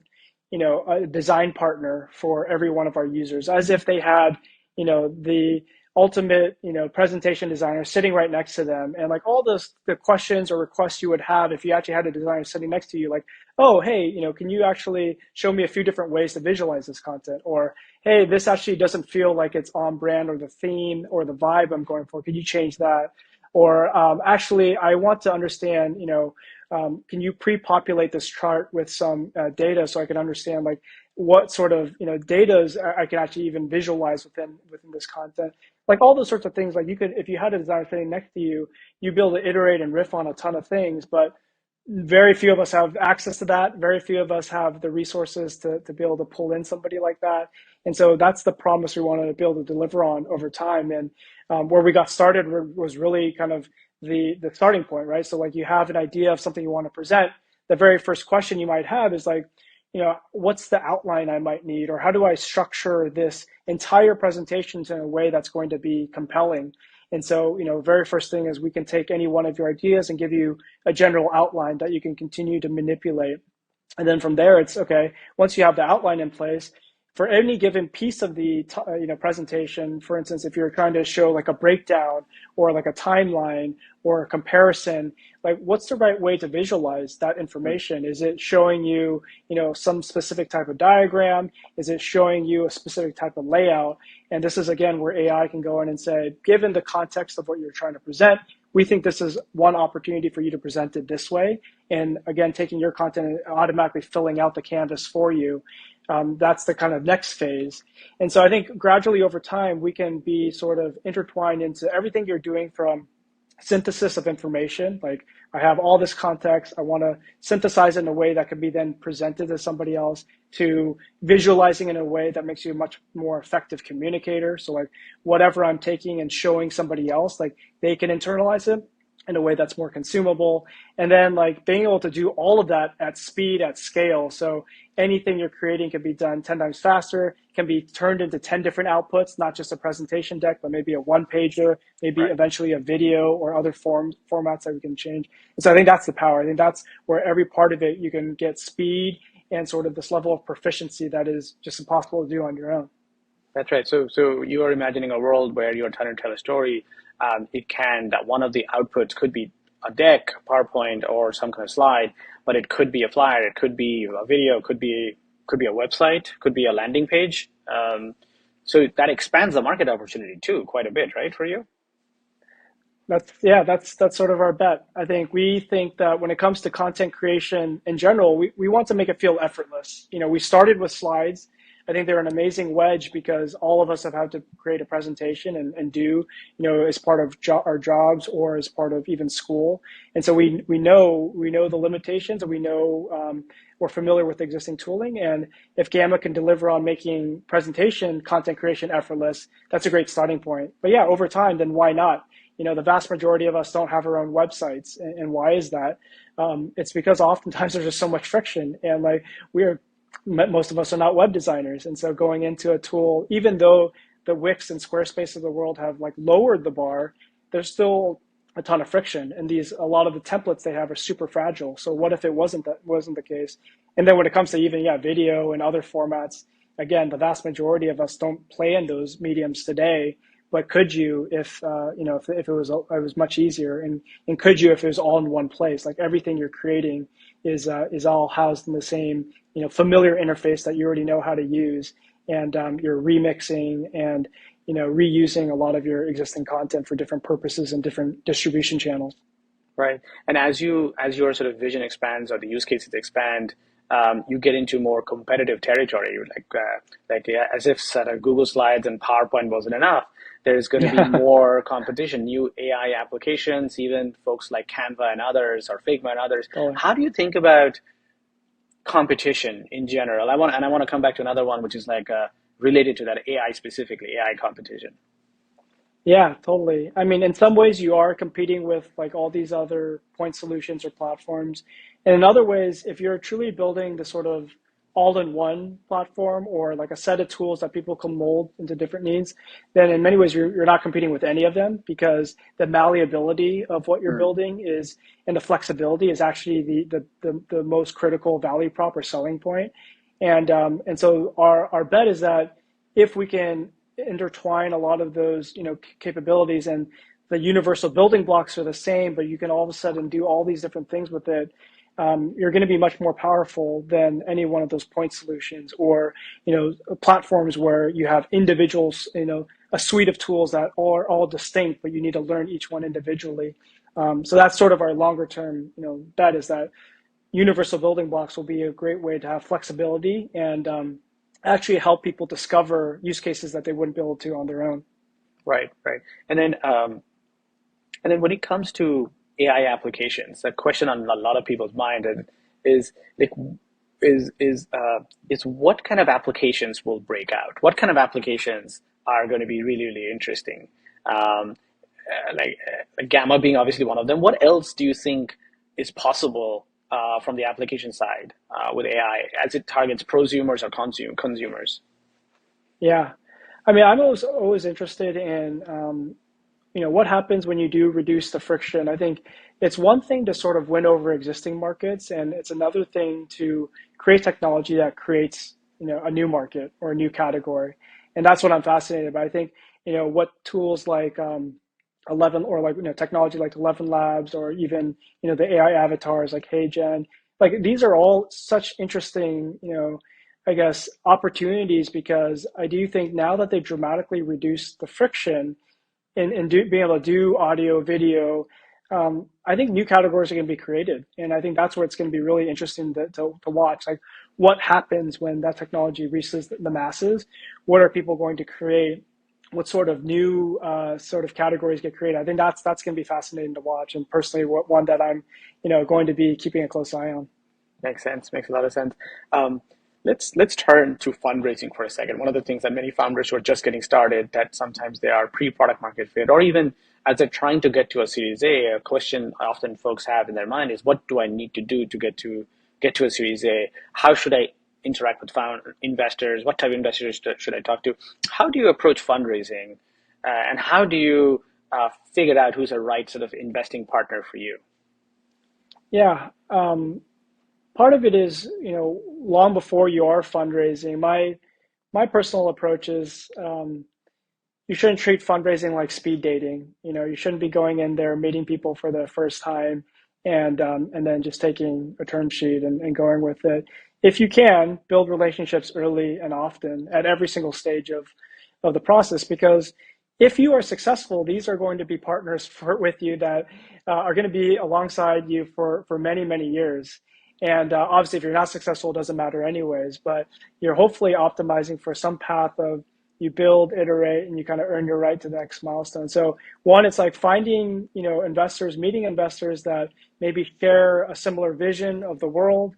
a design partner for every one of our users, as if they had the ultimate presentation designer sitting right next to them, and like all the questions or requests you would have if you actually had a designer sitting next to you, like, oh, hey, can you actually show me a few different ways to visualize this content? Or, hey, this actually doesn't feel like it's on brand, or the theme or the vibe I'm going for. Could you change that? Or actually, I want to understand, can you pre-populate this chart with some data so I can understand like what sort of data I can actually even visualize within this content? Like all those sorts of things. Like you could, if you had a designer sitting next to you, you'd be able to iterate and riff on a ton of things, but very few of us have access to that. Very few of us have the resources to be able to pull in somebody like that. And so that's the promise we wanted to be able to deliver on over time. And where we got started was really kind of the starting point, right? So like you have an idea of something you want to present. The very first question you might have is like, what's the outline I might need? Or how do I structure this entire presentation in a way that's going to be compelling? And so, very first thing is we can take any one of your ideas and give you a general outline that you can continue to manipulate. And then from there, it's okay. Once you have the outline in place, for any given piece of the presentation, for instance, if you're trying to show like a breakdown or like a timeline or a comparison, like what's the right way to visualize that information? Is it showing you, some specific type of diagram? Is it showing you a specific type of layout? And this is again where AI can go in and say, given the context of what you're trying to present, we think this is one opportunity for you to present it this way. And again, taking your content and automatically filling out the canvas for you. That's the kind of next phase. And so I think gradually over time, we can be sort of intertwined into everything you're doing, from synthesis of information. Like I have all this context, I want to synthesize it in a way that can be then presented to somebody else, to visualizing in a way that makes you a much more effective communicator. So like whatever I'm taking and showing somebody else, like they can internalize it in a way that's more consumable. And then like being able to do all of that at speed, at scale. So anything you're creating can be done 10 times faster, can be turned into 10 different outputs, not just a presentation deck, but maybe a one pager, maybe eventually a video or other formats that we can change. And so I think that's the power. I think that's where every part of it, you can get speed and sort of this level of proficiency that is just impossible to do on your own. That's right. So you are imagining a world where you're trying to tell a story. That one of the outputs could be a deck, PowerPoint, or some kind of slide, but it could be a flyer, it could be a video, could be a website, could be a landing page. So that expands the market opportunity too, quite a bit, right, for you? That's sort of our bet. I think we think that when it comes to content creation in general, we want to make it feel effortless. We started with slides. I think they're an amazing wedge because all of us have had to create a presentation and do, as part of our jobs or as part of even school. And so we know the limitations, and we know we're familiar with existing tooling. And if Gamma can deliver on making presentation content creation effortless, that's a great starting point. But yeah, over time, then why not? The vast majority of us don't have our own websites. And why is that? It's because oftentimes there's just so much friction, and like most of us are not web designers. And so going into a tool, even though the Wix and Squarespace of the world have like lowered the bar, there's still a ton of friction. And a lot of the templates they have are super fragile. So what if it wasn't the case? And then when it comes to even, video and other formats, again, the vast majority of us don't play in those mediums today. But could you if it was much easier, and could you if it was all in one place? Like everything you're creating is all housed in the same familiar interface that you already know how to use, and you're remixing and reusing a lot of your existing content for different purposes and different distribution channels. Right. And as your sort of vision expands or the use cases expand, you get into more competitive territory. As if sort of Google Slides and PowerPoint wasn't enough, there's going to be more competition, new AI applications, even folks like Canva and others, or Figma and others. Oh. How do you think about competition in general? I want to come back to another one, which is like related to that AI specifically, AI competition. Yeah, totally. I mean, in some ways, you are competing with like all these other point solutions or platforms. And in other ways, if you're truly building the sort of all-in-one platform or like a set of tools that people can mold into different needs, then in many ways, you're not competing with any of them because the malleability of what you're Mm. building is, and the flexibility is actually the most critical value prop or selling point. And so our bet is that if we can intertwine a lot of those capabilities, and the universal building blocks are the same, but you can all of a sudden do all these different things with it, you're going to be much more powerful than any one of those point solutions or platforms where you have individuals, a suite of tools that are all distinct, but you need to learn each one individually. So that's sort of our longer term bet, is that universal building blocks will be a great way to have flexibility and actually help people discover use cases that they wouldn't be able to on their own. Right, right. And then and then when it comes to AI applications, the question on a lot of people's mind is like is what kind of applications will break out? What kind of applications are going to be really, really interesting? Um, Gamma being obviously one of them. What else do you think is possible from the application side with AI as it targets prosumers or consumers? Yeah, I mean, I'm always interested in what happens when you do reduce the friction. I think it's one thing to sort of win over existing markets, and it's another thing to create technology that creates a new market or a new category. And that's what I'm fascinated by. I think what tools like 11, or like technology like 11 Labs, or even the AI avatars like HeyGen, like these are all such interesting I guess opportunities, because I do think now that they've dramatically reduced the friction and being able to do audio, video, I think new categories are going to be created, and I think that's where it's going to be really interesting to watch. Like, what happens when that technology reaches the masses? What are people going to create? What sort of new sort of categories get created? I think that's going to be fascinating to watch, and personally, one that I'm going to be keeping a close eye on. Makes sense. Makes a lot of sense. Um, let's turn to fundraising for a second. One of the things that many founders who are just getting started, that sometimes they are pre-product market fit, or even as they're trying to get to a Series A, a question often folks have in their mind is, what do I need to do to get to a Series A? How should I interact with investors? What type of investors should I talk to? How do you approach fundraising, and how do you figure out who's a right sort of investing partner for you? Yeah. Part of it is, long before you are fundraising, my personal approach is you shouldn't treat fundraising like speed dating. You shouldn't be going in there meeting people for the first time and then just taking a term sheet and going with it. If you can, build relationships early and often at every single stage of the process, because if you are successful, these are going to be partners with you that are going to be alongside you for many, many years. And obviously, if you're not successful, it doesn't matter anyways, but you're hopefully optimizing for some path of you build, iterate, and you kind of earn your right to the next milestone. So one, it's like finding, investors, meeting investors that maybe share a similar vision of the world,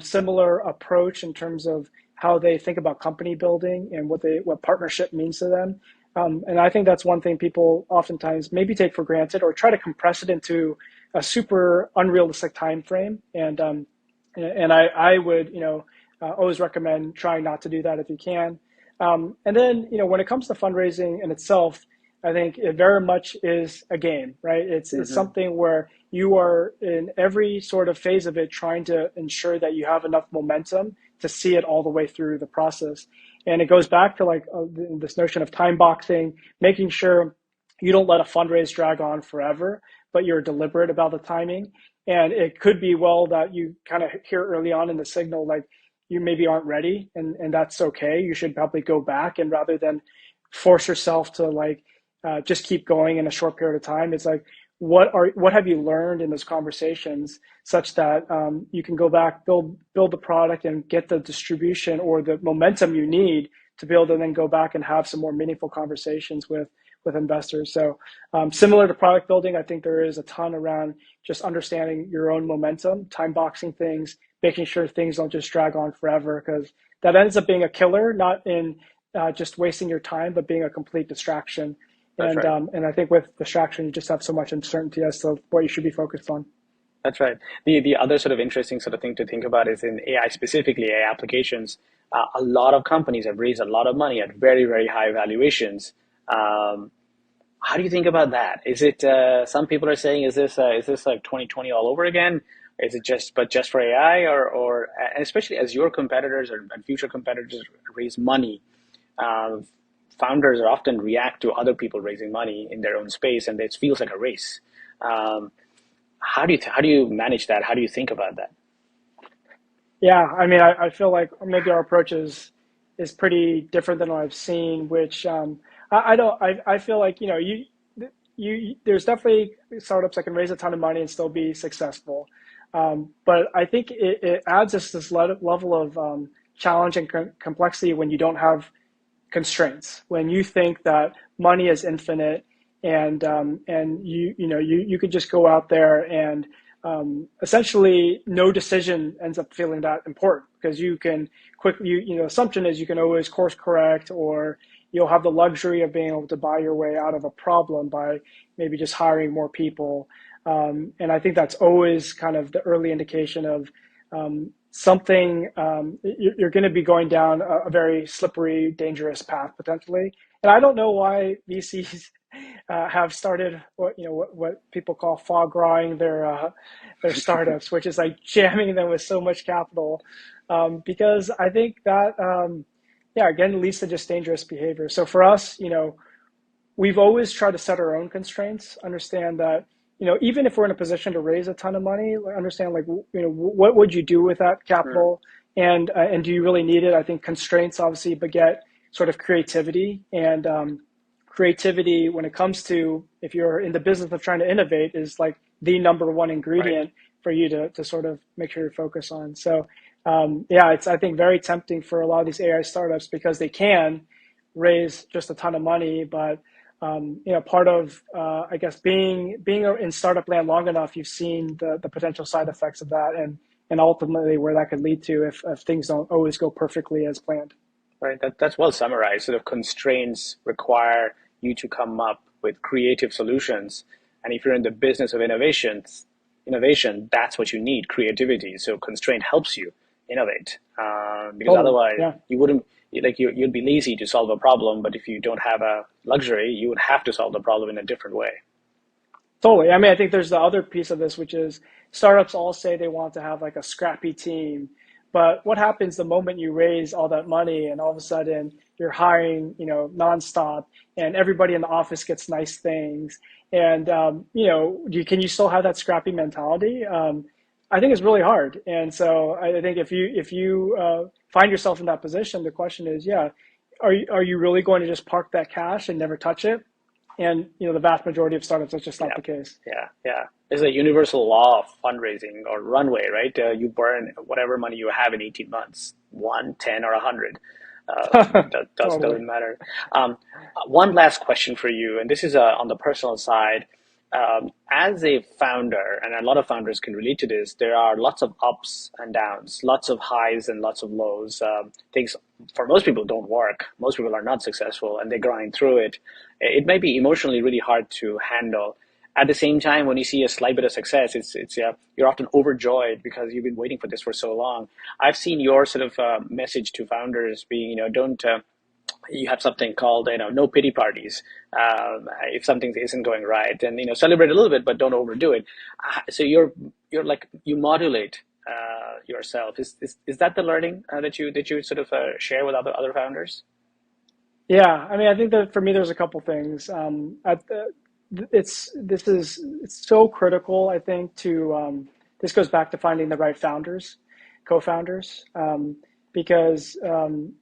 similar approach in terms of how they think about company building and what partnership means to them. And I think that's one thing people oftentimes maybe take for granted or try to compress it into a super unrealistic time frame. And I would always recommend trying not to do that if you can. And then when it comes to fundraising in itself, I think it very much is a game, right? It's Mm-hmm. something where you are in every sort of phase of it trying to ensure that you have enough momentum to see it all the way through the process. And it goes back to like this notion of time boxing, making sure you don't let a fundraise drag on forever, but you're deliberate about the timing. And it could be well that you kind of hear early on in the signal, like you maybe aren't ready, and that's okay. You should probably go back, and rather than force yourself to like just keep going in a short period of time, it's like, what have you learned in those conversations such that you can go back, build the product and get the distribution or the momentum you need to be able to then go back and have some more meaningful conversations with investors. So similar to product building, I think there is a ton around just understanding your own momentum, time boxing things, making sure things don't just drag on forever, because that ends up being a killer, not in just wasting your time, but being a complete distraction. That's right. And I think with distraction, you just have so much uncertainty as to what you should be focused on. That's right. The other sort of interesting sort of thing to think about is in AI, specifically AI applications. A lot of companies have raised a lot of money at very, very high valuations. Um, how do you think about that? Is it some people are saying is this like 2020 all over again? Is it just for AI, or and especially as your competitors or and future competitors raise money, um, founders are often react to other people raising money in their own space, and it feels like a race. Um, how do you manage that? How do you think about that? Yeah, I mean, I feel like maybe our approach is pretty different than what I've seen. Which I don't. I feel like there's definitely startups that can raise a ton of money and still be successful. But I think it adds just this level of challenge and complexity when you don't have constraints. When you think that money is infinite, and you could just go out there and essentially no decision ends up feeling that important, because you can quickly, assumption is you can always course correct, or you'll have the luxury of being able to buy your way out of a problem by maybe just hiring more people. And I think that's always kind of the early indication of something. You're going to be going down a very slippery, dangerous path potentially. And I don't know why VCs have started what people call fog drawing their startups, which is like jamming them with so much capital, because I think that yeah, again, leads to just dangerous behavior. So for us, we've always tried to set our own constraints, understand that, even if we're in a position to raise a ton of money, understand like, what would you do with that Sure. capital, and do you really need it? I think constraints obviously beget sort of creativity, and creativity when it comes to, if you're in the business of trying to innovate, is like the number one Right. ingredient for you to sort of make sure you focus on. So yeah, it's, I think, very tempting for a lot of these AI startups because they can raise just a ton of money, but part of I guess being in startup land long enough, you've seen the potential side effects of that, and ultimately where that could lead to if things don't always go perfectly as planned. Right. That's well summarized. Sort of constraints require you to come up with creative solutions. And if you're in the business of innovation, that's what you need, creativity. So constraint helps you innovate. Because Totally. otherwise Yeah. you wouldn't, like you'd be lazy to solve a problem, but if you don't have a luxury, you would have to solve the problem in a different way. Totally. I mean, I think there's the other piece of this, which is startups all say they want to have like a scrappy team. But what happens the moment you raise all that money and all of a sudden you're hiring, nonstop, and everybody in the office gets nice things? And, can you still have that scrappy mentality? I think it's really hard. And so I think if you find yourself in that position, the question is, yeah, are you really going to just park that cash and never touch it? And the vast majority of startups, that's just not Yeah, the case. yeah. There's a universal law of fundraising or runway, right? You burn whatever money you have in 18 months, one, 10, or 100. Totally. Doesn't matter. One last question for you, and this is on the personal side. As a founder, and a lot of founders can relate to this, there are lots of ups and downs, lots of highs and lots of lows. Things for most people don't work. Most people are not successful, and they grind through it. It may be emotionally really hard to handle. At the same time, when you see a slight bit of success, it's you're often overjoyed because you've been waiting for this for so long. I've seen your sort of message to founders being, don't you have something called, no pity parties if something isn't going right, and celebrate a little bit, but don't overdo it. So you're like you modulate yourself. Is that the learning that you sort of share with other founders? Yeah, I mean, I think that for me, there's a couple things. It's so critical. I think this goes back to finding the right founders, co-founders, because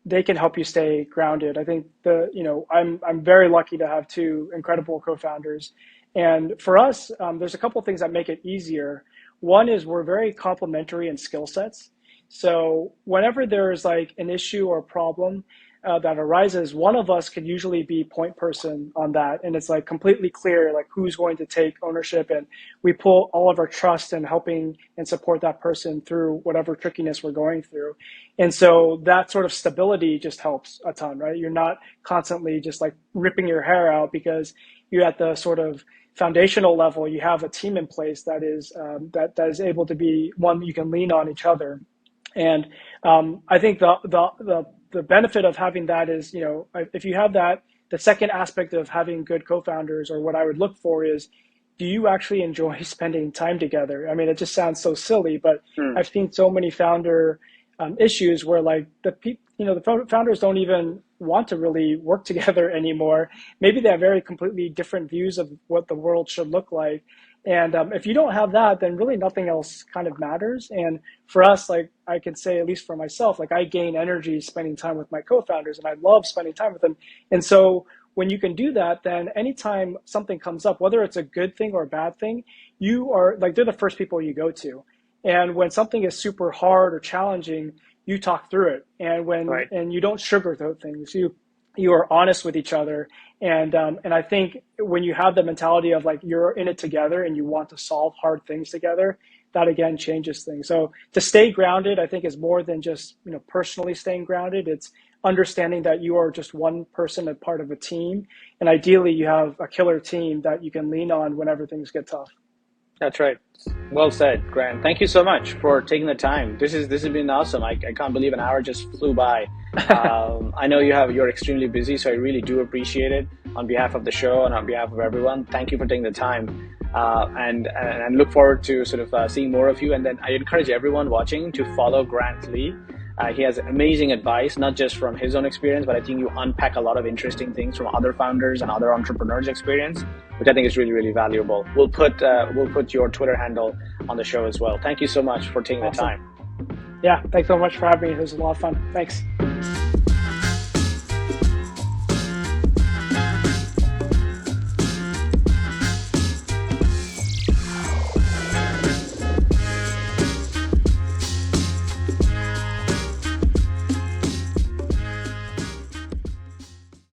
they can help you stay grounded. I think I'm very lucky to have two incredible co-founders, and for us, there's a couple things that make it easier. One is we're very complementary in skill sets. So whenever there's like an issue or a problem, that arises, one of us could usually be point person on that, and it's like completely clear like who's going to take ownership, and we pull all of our trust in helping and support that person through whatever trickiness we're going through. And so that sort of stability just helps a ton, right? You're not constantly just like ripping your hair out because you're at the sort of foundational level. You have a team in place that is that is able to be one you can lean on each other. And I think the benefit of having that is, if you have that, the second aspect of having good co-founders, or what I would look for, is, do you actually enjoy spending time together? I mean, it just sounds so silly, but I've seen so many founder issues where like the founders don't even want to really work together anymore. Maybe they have very completely different views of what the world should look like. And if you don't have that, then really nothing else kind of matters. And for us, like I can say, at least for myself, like I gain energy spending time with my co-founders, and I love spending time with them. And so when you can do that, then anytime something comes up, whether it's a good thing or a bad thing, you are like, they're the first people you go to. And when something is super hard or challenging, you talk through it. And and you don't sugarcoat things. You are honest with each other. And I think when you have the mentality of like you're in it together and you want to solve hard things together, that again changes things. So to stay grounded, I think, is more than just personally staying grounded. It's understanding that you are just one person, a part of a team, and ideally you have a killer team that you can lean on whenever things get tough. That's right. Well said, Grant. Thank you so much for taking the time. This has been awesome. I can't believe an hour just flew by. I know you're extremely busy, so I really do appreciate it on behalf of the show and on behalf of everyone. Thank you for taking the time, and look forward to sort of seeing more of you. And then I encourage everyone watching to follow Grant Lee. He has amazing advice, not just from his own experience, but I think you unpack a lot of interesting things from other founders and other entrepreneurs' experience, which I think is really, really valuable. We'll put your Twitter handle on the show as well. Thank you so much for taking the time. Yeah, thanks so much for having me. It was a lot of fun. Thanks.